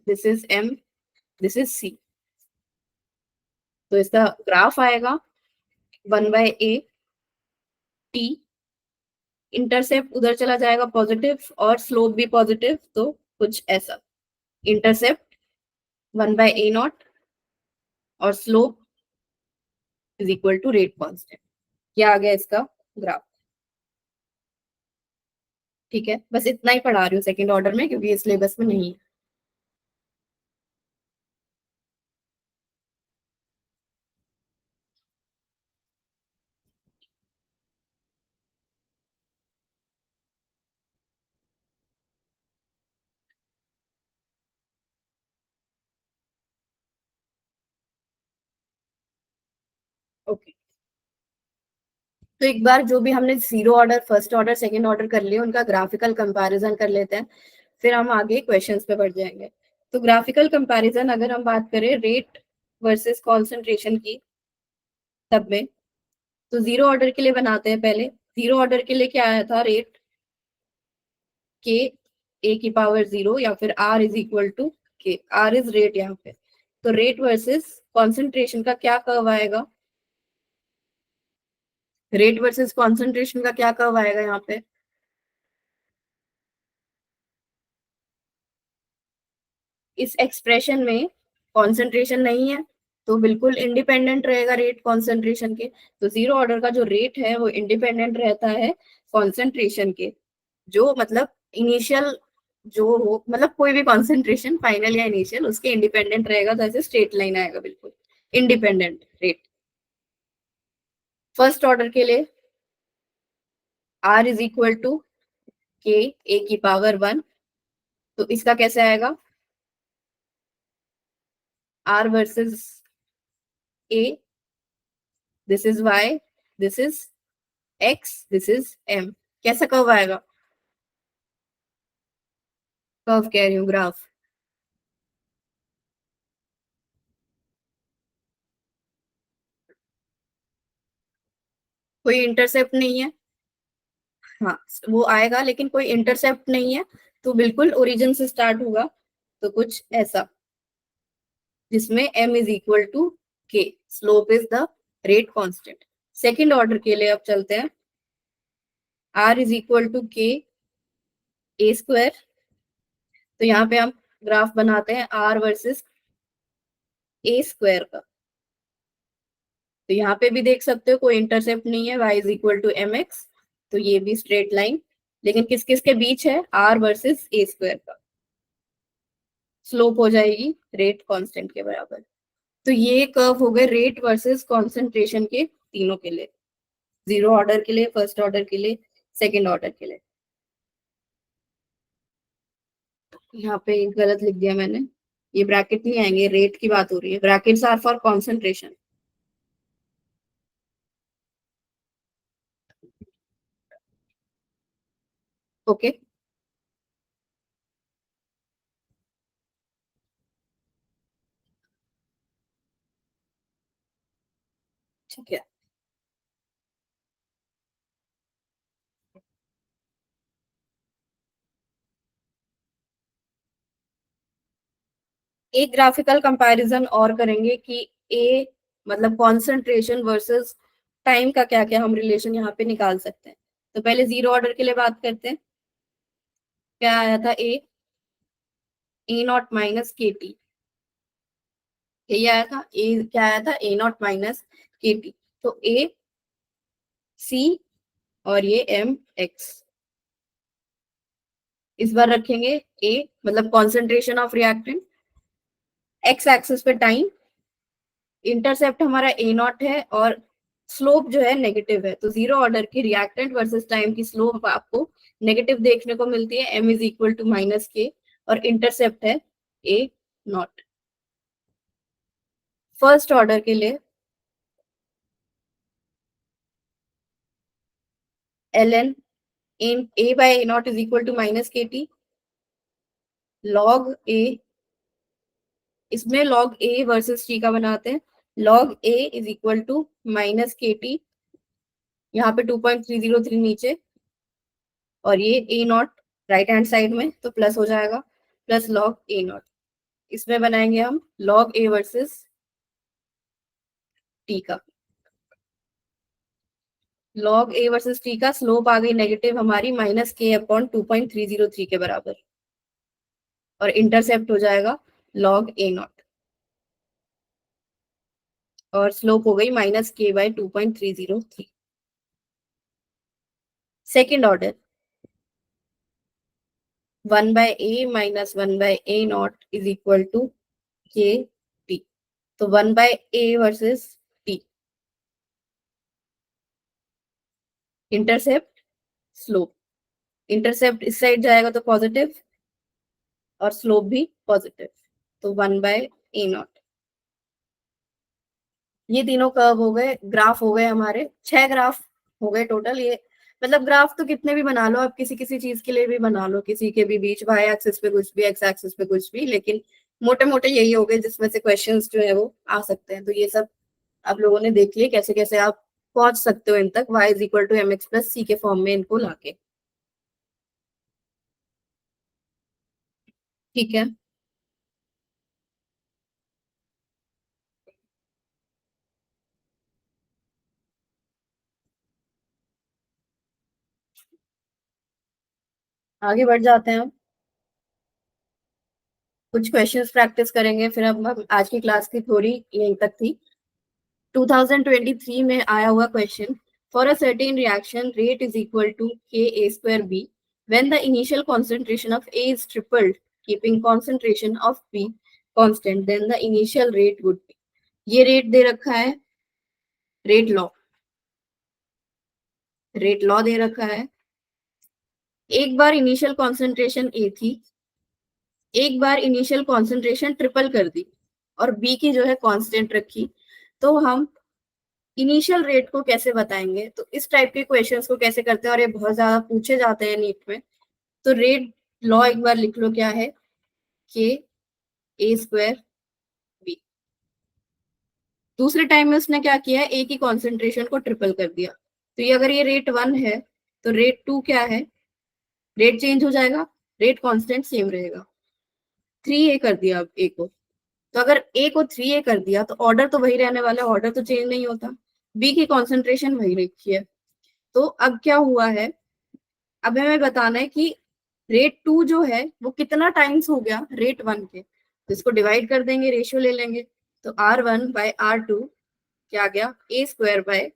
this is m this is c तो इसका ग्राफ आएगा 1/a t इंटरसेप्ट उधर चला जाएगा पॉजिटिव और स्लोप भी पॉजिटिव तो कुछ ऐसा इंटरसेप्ट 1/a0 और slope is equal to rate constant ये आ गया इसका ग्राफ ठीक है बस इतना ही पढ़ा रही हूँ सेकंड ऑर्डर में क्योंकि ये सिलेबस में नहीं है तो एक बार जो भी हमने zero order, first order, second order कर लिए, उनका ग्राफिकल कंपैरिजन कर लेते हैं, फिर हम आगे क्वेश्चंस पे बढ़ जाएंगे। तो ग्राफिकल कंपैरिजन अगर हम बात करें रेट वर्सेस कॉन्सेंट्रेशन की तब में, तो जीरो ऑर्डर के लिए बनाते हैं पहले। जीरो ऑर्डर के लिए क्या आया था, रेट के ए की पावर जीरो या फिर आर इज इक्वल टू के, आर इज रेट यहाँ पे। तो रेट वर्सेस कॉन्सेंट्रेशन का क्या कर्व आएगा, रेट वर्सेस कॉन्सेंट्रेशन का क्या कर्व आएगा यहाँ पे, इस एक्सप्रेशन में कॉन्सेंट्रेशन नहीं है तो बिल्कुल इंडिपेंडेंट रहेगा रेट कॉन्सेंट्रेशन के। तो जीरो ऑर्डर का जो रेट है वो इंडिपेंडेंट रहता है कॉन्सेंट्रेशन के, जो मतलब इनिशियल जो हो, मतलब कोई भी कॉन्सेंट्रेशन फाइनल या इनिशियल उसके इंडिपेंडेंट रहेगा, तो ऐसे स्ट्रेट लाइन आएगा बिल्कुल इंडिपेंडेंट रेट। फर्स्ट ऑर्डर के लिए are is equal to K ए की पावर वन, तो इसका कैसे आएगा, R versus A, this is Y, this is X, this is M. कैसा कर्व आएगा, कर्व कह रही हूँ, ग्राफ। कोई इंटरसेप्ट नहीं है, हाँ वो आएगा लेकिन कोई इंटरसेप्ट नहीं है, तो बिल्कुल ओरिजिन से स्टार्ट होगा। तो कुछ ऐसा जिसमें m इज इक्वल टू के, slope is the rate constant. Second order के लिए अब चलते हैं, r is equal to K A square. तो यहाँ पे हम ग्राफ बनाते हैं r वर्सेस ए स्क्वायर का। तो यहाँ पे भी देख सकते हो कोई इंटरसेप्ट नहीं है, y is equal to M X, तो ये भी स्ट्रेट लाइन, लेकिन किस किस के बीच है, r वर्सेस ए स्क्वायर का। स्लोप हो जाएगी रेट कांस्टेंट के बराबर। तो ये कर्व हो गए रेट वर्सेस कॉन्सेंट्रेशन के तीनों के लिए, जीरो ऑर्डर के लिए, फर्स्ट ऑर्डर के लिए, सेकंड ऑर्डर के लिए। यहाँ पे गलत लिख दिया मैंने, ये ब्रैकेट नहीं आएंगे, रेट की बात हो रही है, brackets are for concentration. Okay, ठीक है। एक ग्राफिकल कंपैरिजन और करेंगे कि ए मतलब कॉन्सेंट्रेशन वर्सेस टाइम का क्या क्या हम रिलेशन यहाँ पे निकाल सकते हैं। तो पहले जीरो ऑर्डर के लिए बात करते हैं, क्या आया था, ए नॉट माइनस के टी, यही आया था, ए क्या आया था, ए नॉट माइनस के टी। तो ए सी और ये एम एक्स, इस बार रखेंगे ए मतलब concentration of reactant, x axis पे टाइम, इंटरसेप्ट हमारा ए नॉट है और स्लोप जो है नेगेटिव है। तो जीरो ऑर्डर की रिएक्टेंट वर्सेस टाइम की स्लोप आपको नेगेटिव देखने को मिलती है, M is equal to minus K, और इंटरसेप्ट है ए नॉट। फर्स्ट ऑर्डर के लिए L N A by A naught is equal to minus K T, log A, इसमें लॉग ए वर्सेस टी का बनाते हैं, log A is equal to minus K T, यहाँ पे 2.303 नीचे, और ये A naught right hand side में तो प्लस हो जाएगा, प्लस लॉग ए नॉट। इसमें बनाएंगे हम लॉग ए वर्सेस टी का, लॉग ए वर्सेस टी का स्लोप आ गई नेगेटिव हमारी माइनस के अपॉन 2.303 के बराबर, और इंटरसेप्ट हो जाएगा लॉग ए नॉट, और स्लोप हो गई minus K by 2.303। Second order 1 by A minus 1 by A naught is equal to K T. तो 1 by A versus T, intercept slope, intercept इस साइड जाएगा तो पॉजिटिव और स्लोप भी पॉजिटिव, तो 1 बाय ए नॉट। ये तीनों कर्व हो गए, ग्राफ हो गए हमारे, 6 ग्राफ हो गए टोटल ये। मतलब ग्राफ तो कितने भी बना लो आप, किसी किसी चीज के लिए भी बना लो, किसी के भी बीच वाई एक्सिस पे कुछ भी, एक्स एक्सिस पे कुछ भी, लेकिन मोटे मोटे यही हो गए जिसमें से क्वेश्चंस जो है वो आ सकते हैं। तो ये सब आप लोगों ने देख लिए कैसे कैसे आप पहुंच सकते हो इन तक, y is equal to M X plus C के फॉर्म में इनको लाके। ठीक है, आगे बढ़ जाते हैं हम। कुछ क्वेश्चंस प्रैक्टिस करेंगे, फिर अब हम आज की क्लास की थोड़ी यहीं तक थी। 2023 में आया हुआ question, for a certain reaction rate is equal to K A square B when the initial concentration of A is tripled keeping concentration of B constant, then the initial rate would be. ये रेट दे रखा है, रेट लॉ, रेट लॉ दे रखा है। एक बार इनिशियल कॉन्सेंट्रेशन ए थी, एक बार इनिशियल कॉन्सेंट्रेशन ट्रिपल कर दी और बी की जो है कांस्टेंट रखी, तो हम इनिशियल रेट को कैसे बताएंगे? तो इस टाइप के क्वेश्चंस को कैसे करते हैं, और ये बहुत ज्यादा पूछे जाते हैं नीट में। तो रेट लॉ एक बार लिख लो, क्या है? के ए स्क्वायर बी। दूसरे टाइम में उसने क्या किया, ए की कॉन्सेंट्रेशन को ट्रिपल कर दिया। तो ये अगर ये रेट 1 है तो रेट 2 क्या है? रेट चेंज हो जाएगा, रेट कांस्टेंट सेम रहेगा। 3 ए कर दिया अब ए को, तो अगर ए को 3 ए कर दिया तो ऑर्डर तो वही रहने वाला है, ऑर्डर तो चेंज नहीं होता। बी की कॉन्सेंट्रेशन वही रखी है। तो अब क्या हुआ है, अब हमें बताना है कि रेट 2 जो है वो कितना टाइम्स हो गया रेट 1 के। तो इसको डिवाइड कर देंगे, रेशियो ले लेंगे। तो R1/R2 क्या आ गया, ए स्क्वायर बाय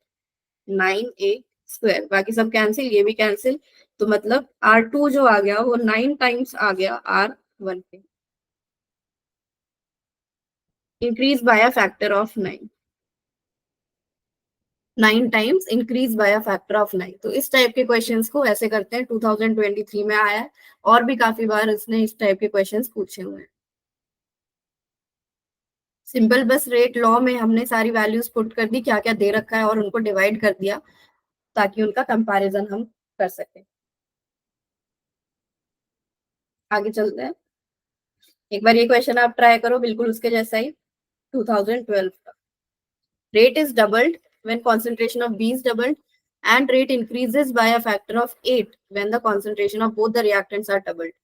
9a स्क्वायर, बाकी सब कैंसिल, ये भी कैंसिल। तो मतलब R2 जो आ गया वो 9 टाइम्स आ गया R1 पे, increase by a factor of 9। 9 times increase by a factor of 9। तो इस टाइप के क्वेश्चंस को ऐसे करते हैं, 2023 में आया है और भी काफी बार इसने इस टाइप के क्वेश्चंस पूछे हुए हैं। सिंपल, बस रेट लॉ में हमने सारी वैल्यूज पुट कर दी, क्या क्या दे रखा है, और उनको डिवाइड कर दिया ताकि उनका कंपैरिजन हम कर सकें। आगे चलते हैं, एक बार ये क्वेश्चन आप ट्राई करो बिल्कुल उसके जैसा ही, 2012 का। Rate is doubled when concentration of B is doubled, and rate increases by a factor of 8 when the concentration of both the reactants are doubled.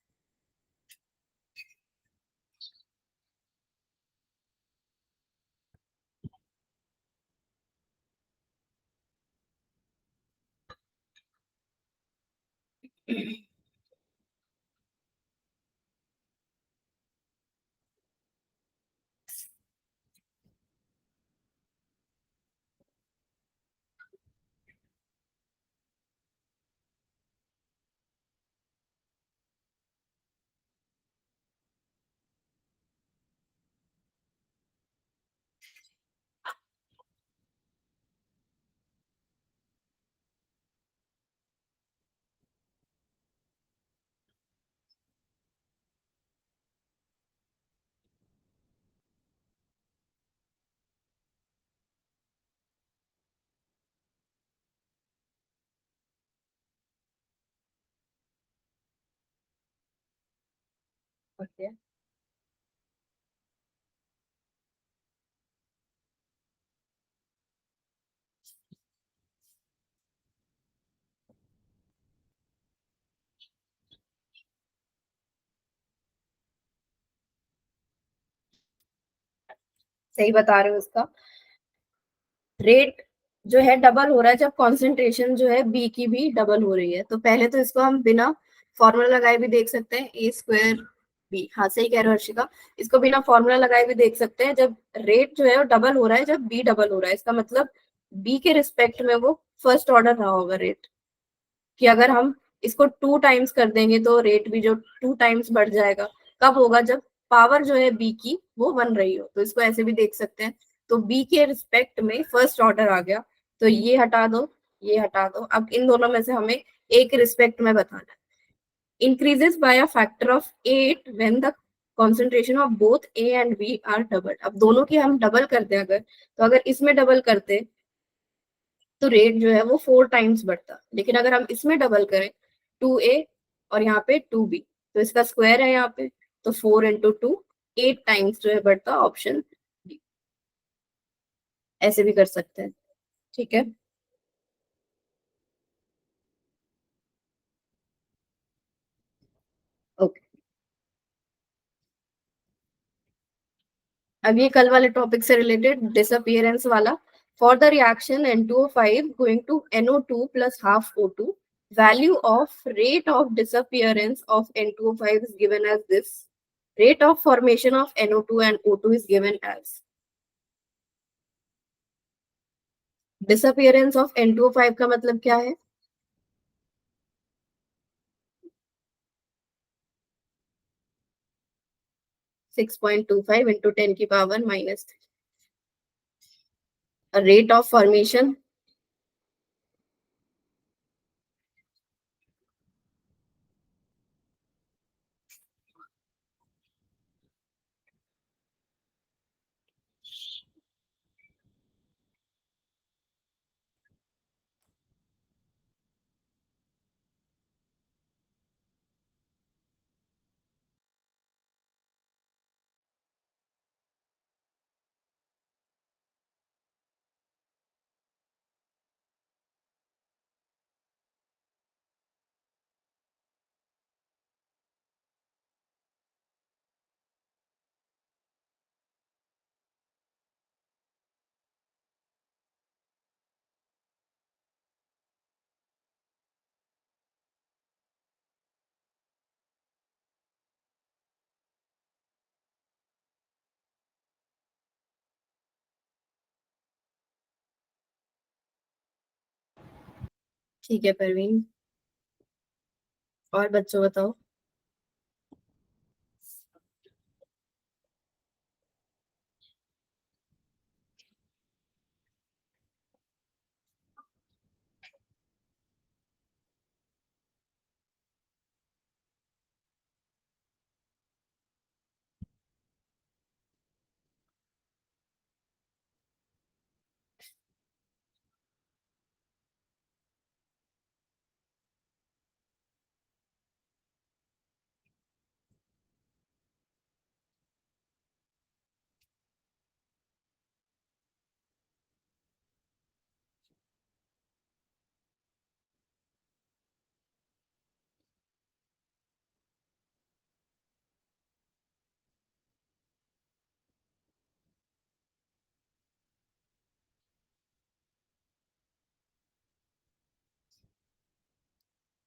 Okay. सही बता रहे हो उसका। रेट जो है डबल हो रहा है जब कॉन्सेंट्रेशन जो है बी की भी डबल हो रही है। तो पहले तो इसको हम बिना फॉर्मूला लगाए भी देख सकते हैं, ए स्क्वायर बी, हाँ सही कह रहे हो हर्षिका, इसको बिना फॉर्मूला लगाए भी देख सकते हैं। जब रेट जो है वो डबल हो रहा है, जब बी डबल हो रहा है, इसका मतलब बी के रिस्पेक्ट में वो फर्स्ट ऑर्डर रहा होगा रेट। कि अगर हम इसको 2 टाइम्स कर देंगे तो रेट भी जो 2 टाइम्स बढ़ जाएगा। कब होगा, जब पावर जो है बी की वो बन रही हो। तो इसको ऐसे भी देख सकते हैं। तो बी के रिस्पेक्ट में फर्स्ट ऑर्डर आ गया, तो ये हटा दो, ये हटा दो। अब इन दोनों में से हमें एक रिस्पेक्ट में बताना है। Increases by a factor of 8 when the concentration of both A and B are double. अब दोनों की हम डबल करते हैं, अगर तो अगर इसमें डबल करते तो रेट जो है वो 4 टाइम्स बढ़ता। लेकिन अगर हम इसमें डबल करें 2A और यहाँ पे 2B, तो इसका स्क्वायर है यहाँ पे, तो 4 इंटू 2 8 टाइम्स जो है बढ़ता, ऑप्शन डी। ऐसे भी कर सकते हैं, ठीक है। ओके, अब ये कल वाले टॉपिक से रिलेटेड डिसअपियरेंस वाला। For the reaction N2O5 going to NO2 plus half O2, value of rate of disappearance of N2O5 is given as this. Rate of formation of NO2 and O2 is given as. Disappearance of N2O5 का मतलब क्या है? 6.25 इंटू 10 की पावर -3। रेट ऑफ फॉर्मेशन, ठीक है परवीन। और बच्चों बताओ।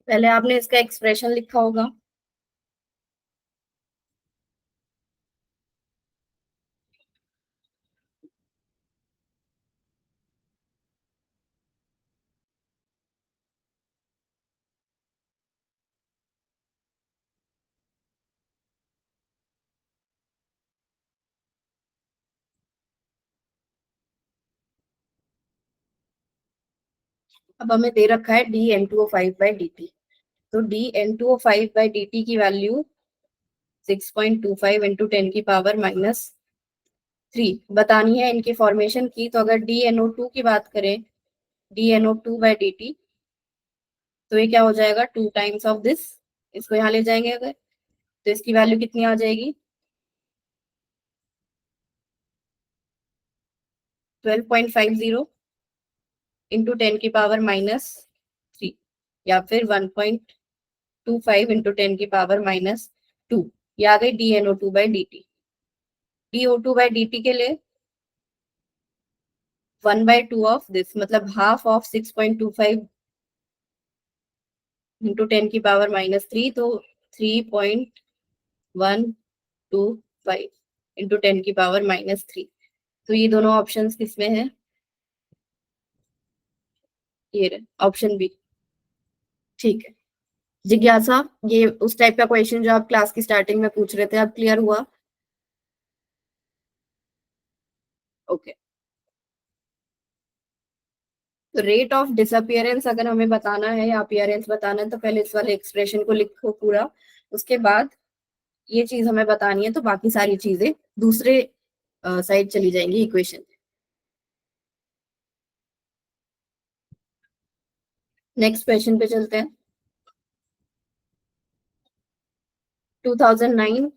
पहले आपने इसका एक्सप्रेशन लिखा होगा। अब हमें दे रखा है DN2O5/dt। तो DN2O5/dt की वैल्यू 6.25 इंटू 10 की पावर -3 बतानी है इनकी फॉर्मेशन की। तो अगर DNO2 की बात करें, DNO2/dt, तो ये क्या हो जाएगा, 2 टाइम्स ऑफ दिस। इसको यहाँ ले जाएंगे अगर, तो इसकी वैल्यू कितनी आ जाएगी, 12.50 इंटू 10 की पावर -3, या फिर 1.25 इंटू 10 की पावर -2। ये आ गई DNO2/dt। DO2/dt के लिए 1/2 ऑफ दिस, मतलब हाफ ऑफ 6.25 इंटू 10 की पावर -3, तो 3.125 इंटू 10 की पावर -3। तो ये दोनों ऑप्शंस किसमें है, ये ऑप्शन बी। ठीक है। जिज्ञासा, ये उस टाइप का क्वेश्चन जो आप क्लास की स्टार्टिंग में पूछ रहे थे, अब क्लियर हुआ? ओके। तो रेट ऑफ डिसअपियरेंस अगर हमें बताना है या अपीयरेंस बताना है, तो पहले इस वाले एक्सप्रेशन को लिखो पूरा। उसके बाद ये चीज हमें बतानी है, तो बाकी सारी चीजें दूसरे साइड चली जाएंगी इक्वेशन। नेक्स्ट क्वेश्चन पे चलते हैं। 2009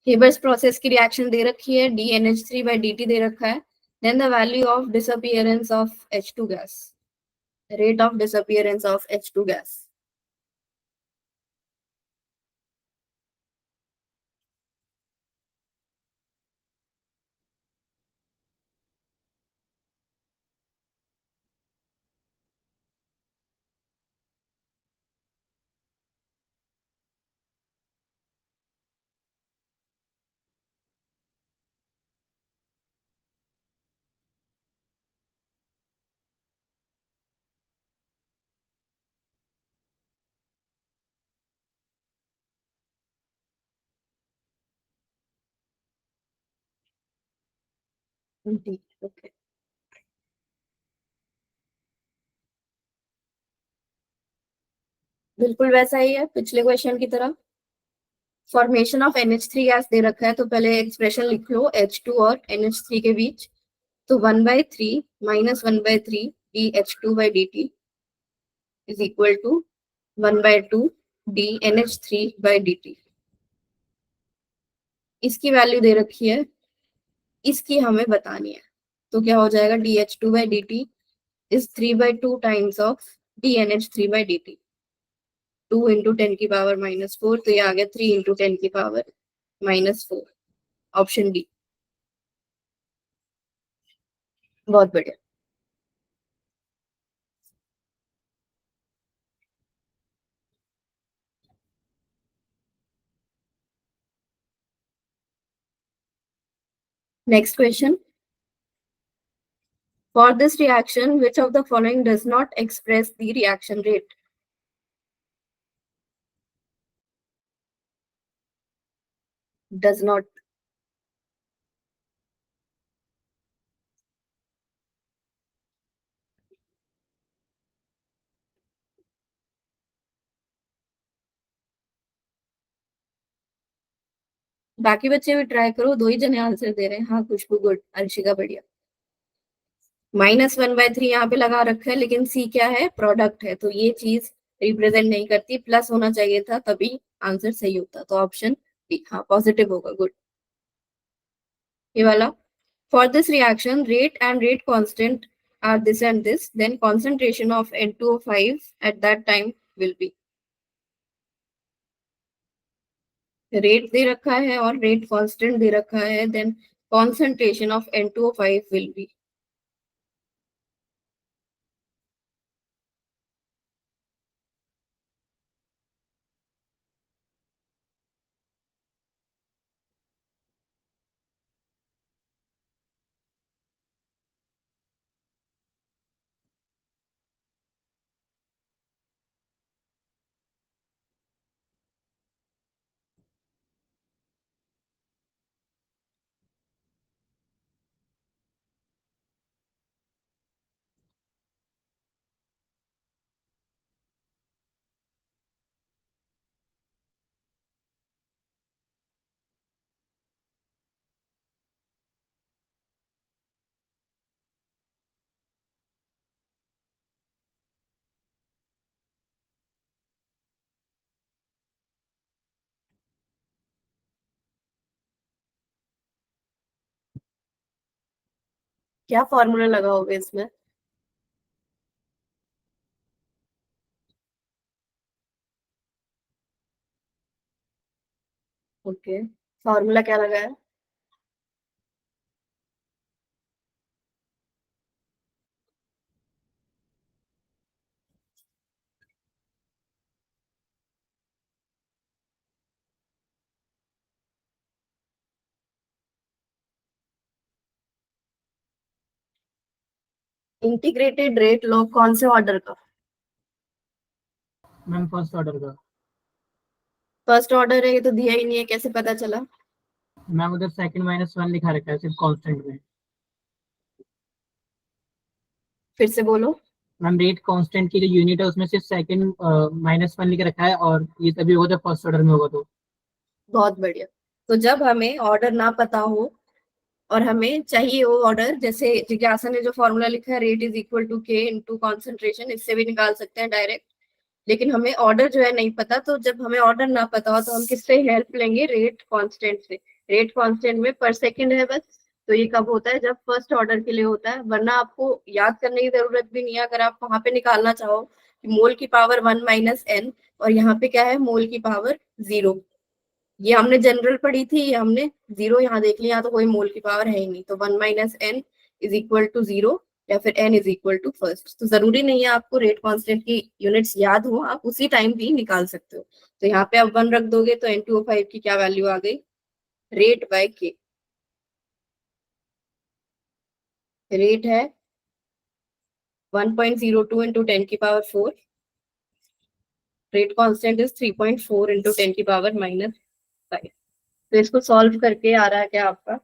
हेबर्स प्रोसेस की रिएक्शन दे रखी है, DNH3/dt दे रखा है। Then the value of disappearance of H2 gas, rate of disappearance of H2 gas. Okay, बिल्कुल वैसा ही है पिछले क्वेश्चन की तरह। फॉर्मेशन ऑफ NH3 गैस दे रखा है, तो पहले एक्सप्रेशन लिख लो H2 और NH3 के बीच। तो 1/3 - 1/3 dH2/dt is equal to 1/2 dNH3/dt। इसकी वैल्यू दे रखी है, इसकी हमें बतानी है। तो क्या हो जाएगा, dH2/dt is 3/2 times of dNH3/dt। 2 × 10⁻⁻4, तो ये आ गया 3 × 10⁻⁻4। Option D. बहुत बढ़िया। Next question. For this reaction, which of the following does not express the reaction rate? Does not. बाकी बच्चे भी ट्राई करो, 2 ही जने आंसर दे रहे हैं। हाँ खुशबू गुड, अर्शिका बढ़िया। -1/3 यहाँ पे लगा रखा है, लेकिन सी क्या है, प्रोडक्ट है, तो ये चीज रिप्रेजेंट नहीं करती। प्लस होना चाहिए था, तभी आंसर सही होता। तो ऑप्शन डी, हाँ पॉजिटिव होगा। गुड। ये वाला, for this reaction rate and rate constant are this and this, then concentration of N2O5 at that time will be। Rate दे रखा है और रेट कांस्टेंट दे रखा है, then concentration of N2O5 will be. क्या फॉर्मूला लगा होगा इसमें? ओके, फॉर्मूला क्या लगा है? इंटीग्रेटेड रेट लॉ कौन से ऑर्डर का? मैम फर्स्ट ऑर्डर का। फर्स्ट ऑर्डर है, ये तो दिया ही नहीं है, कैसे पता चला? मैम उधर सेकंड -1 लिखा रखा है सिर्फ कांस्टेंट में। फिर से बोलो। मैम रेट कांस्टेंट की जो यूनिट है उसमें सिर्फ सेकंड -1 लिख रखा है, और ये तभी होगा जब फर्स्ट ऑर्डर में होगा। तो बहुत बढ़िया। तो जब हमें ऑर्डर ना पता हो, और हमें चाहिए वो ऑर्डर, जैसे जिज्ञासा ने जो फॉर्मूला लिखा है रेट इज इक्वल टू के इनटू कॉन्सेंट्रेशन, इससे भी निकाल सकते हैं डायरेक्ट। लेकिन हमें ऑर्डर जो है नहीं पता, तो जब हमें ऑर्डर ना पता हो तो हम किससे हेल्प लेंगे, रेट कांस्टेंट से। रेट कांस्टेंट में पर सेकंड है बस, तो ये कब होता है, जब फर्स्ट ऑर्डर के लिए होता है, वरना आपको याद करने की जरूरत भी नहीं है। अगर आप वहां पे निकालना चाहो कि मोल की पावर 1 - n, और यहाँ पे क्या है, मोल की पावर 0, ये हमने जनरल पढ़ी थी, ये हमने 0 यहाँ देख लिया, तो कोई मोल की पावर है ही नहीं, तो 1 - n इज इक्वल टू 0, या फिर n is equal to first. तो जरूरी नहीं है आपको रेट कांस्टेंट की यूनिट्स याद हो, आप उसी टाइम भी निकाल सकते हो। तो यहाँ पे आप 1 रख दोगे तो N2O5 की क्या वैल्यू आ गई, रेट बाय के। रेट है 1.02 into 10⁴, rate constant is 3.4 into 10⁻⁻5। तो इसको सॉल्व करके आ रहा है क्या आपका,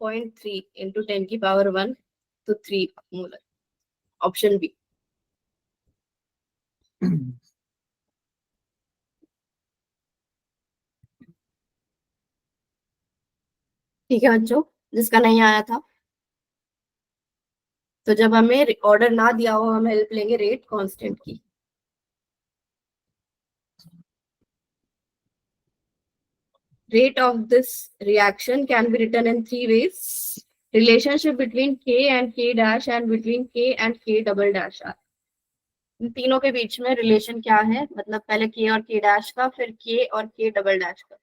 0.3 इंटू 10⁻⁻1, तो 3 मोलर, ऑप्शन बी। ठीक है बच्चों, जिसका नहीं आया था, तो जब हमें ऑर्डर ना दिया हो हम हेल्प लेंगे रेट कांस्टेंट की। Rate of this reaction can be written in 3 ways. Relationship between K and K dash and between K and K double dash are. इन तीनों के बीच में रिलेशन क्या है, मतलब पहले K और K डैश का, फिर K और K डबल डैश का।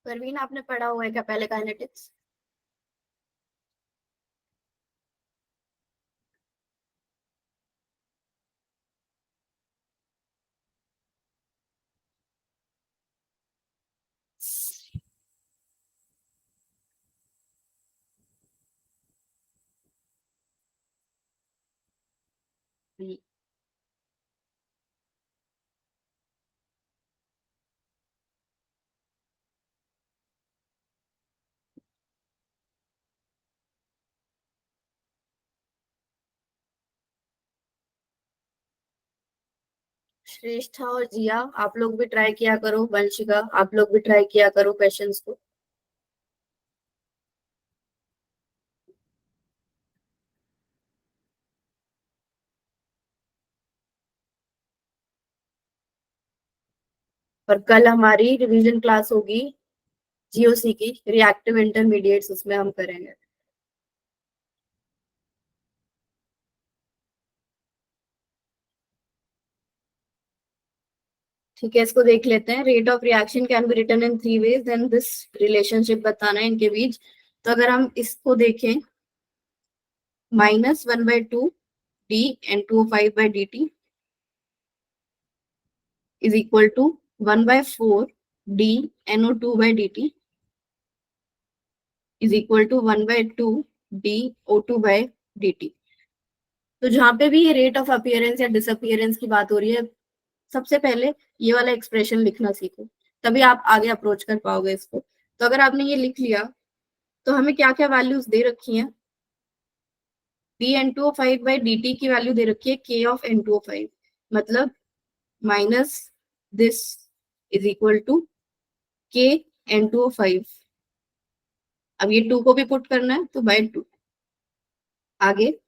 परवीन, आपने पढ़ा हुआ है क्या पहले काइनेटिक्स? श्रेष्ठा और जिया, आप लोग भी ट्राई किया करो, वंशिका आप लोग भी ट्राई किया करो क्वेश्चंस को। और कल हमारी रिवीजन क्लास होगी जीओसी की, रिएक्टिव इंटरमीडिएट्स, उसमें हम करेंगे। ठीक है, इसको देख लेते हैं। Rate of reaction can be written in 3 ways, then this relationship बताना है इनके बीच। तो अगर हम इसको देखें, -1/2 D N2O5/dt is equal to 1/4 D NO2/dt is equal to 1/2 D O2/dt। तो जहां पे भी ये रेट ऑफ अपीयरेंस या डिसअपीयरेंस की बात हो रही है, सबसे पहले ये वाला एक्सप्रेशन लिखना सीखो, तभी आप आगे अप्रोच कर पाओगे इसको। तो अगर आपने ये लिख लिया, तो हमें क्या क्या वैल्यूज दे रखी हैं, dN2O5/dt की वैल्यू दे रखी है K ऑफ N2O5, मतलब minus this is equal to K N2O5। अब ये 2 को भी पुट करना है, तो बाय 2। आगे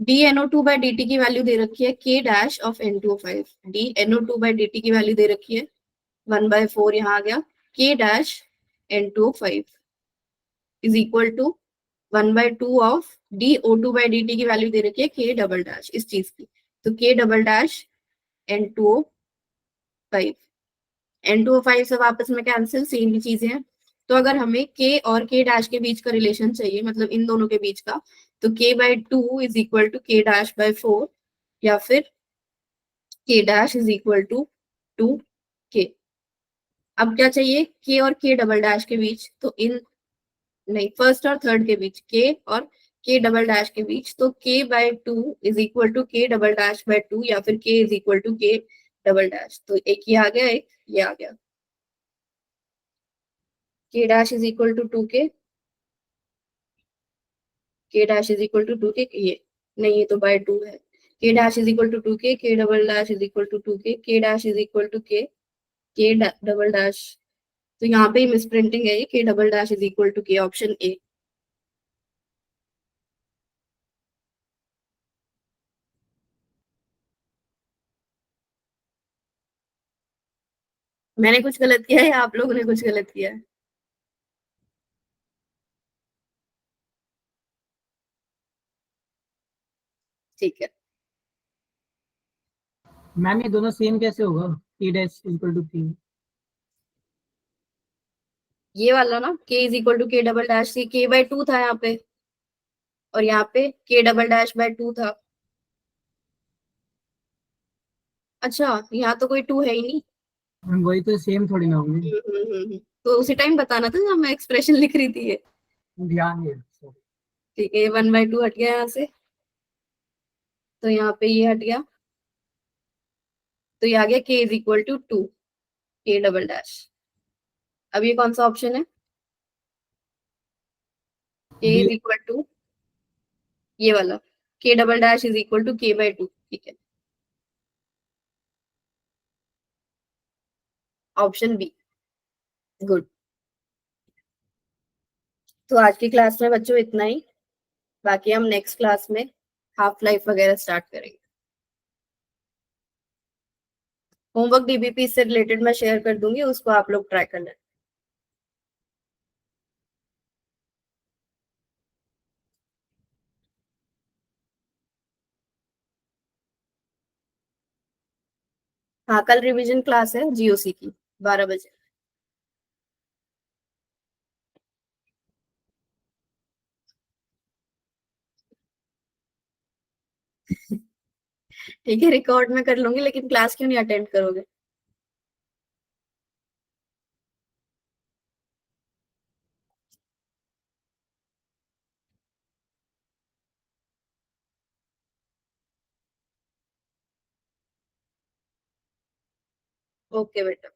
dNO2/dt की वैल्यू दे रखी है k dash of N2O5। dNO2/dt की वैल्यू दे रखी है 1/4, यहाँ आ गया k dash N2O5 is equal to 1/2 of DO2/dt की वैल्यू दे रखी है k डबल डैश इस चीज की, तो k double dash N2O5। N2O5 सब आपस में कैंसिल, सेम ही चीजें हैं। तो अगर हमें k और k डैश के बीच का रिलेशन चाहिए, मतलब इन दोनों के बीच का, तो k/2 is equal to k dash by 4, या फिर k dash is equal to 2k। अब क्या चाहिए, k और k डबल डैश के बीच, तो इन नहीं, फर्स्ट और थर्ड के बीच, k और k डबल डैश के बीच, तो k/2 is equal to k double dash by 2, या फिर k is equal to k double dash. तो एक ये आ गया, एक ये आ गया, k dash is equal to 2k, k dash is equal to 2k, ये नहीं, ये तो बाय 2 है। k dash is equal to 2k, k double dash is equal to 2k, k dash is equal to k, k double dash, तो यहाँ पे ही मिस प्रिंटिंग है, ये k double dash is equal to k, option A. मैंने कुछ गलत किया है या आप लोगों ने कुछ गलत किया है? ठीक है, मैम ये दोनों सेम कैसे होगा, k dash equal to k? ये वाला ना, k is equal to k double dash, ये k/2 था यहाँ पे, और यहाँ पे k डबल डैश बाय 2 था। अच्छा, यहाँ तो कोई 2 है ही नहीं। मैम वही तो, सेम थोड़ी ना होंगे। तो उसी टाइम बताना था जब मैं एक्सप्रेशन लिख रही थी ये। ध्यान है, sorry। ठीक है, ये 1/2 हट गया यहाँ से, तो यहाँ पे ये हट गया, तो ये आ गया k is equal to 2 k double dash. अब ये कौन सा ऑप्शन है, k D. Is equal to ये वाला, k double dash is equal to k/2, ठीक है, ऑप्शन बी, गुड। तो आज की क्लास में बच्चों इतना ही, बाकी हम नेक्स्ट क्लास में हाफ लाइफ वगैरह स्टार्ट करेंगे। होमवर्क डीबीपी से रिलेटेड मैं शेयर कर दूंगी, उसको आप लोग ट्राई कर लें। हाँ, कल रिवीजन क्लास है जीओसी की 12 बजे। ठीक है, रिकॉर्ड में कर लूंगी, लेकिन क्लास क्यों नहीं अटेंड करोगे? ओके बेटा।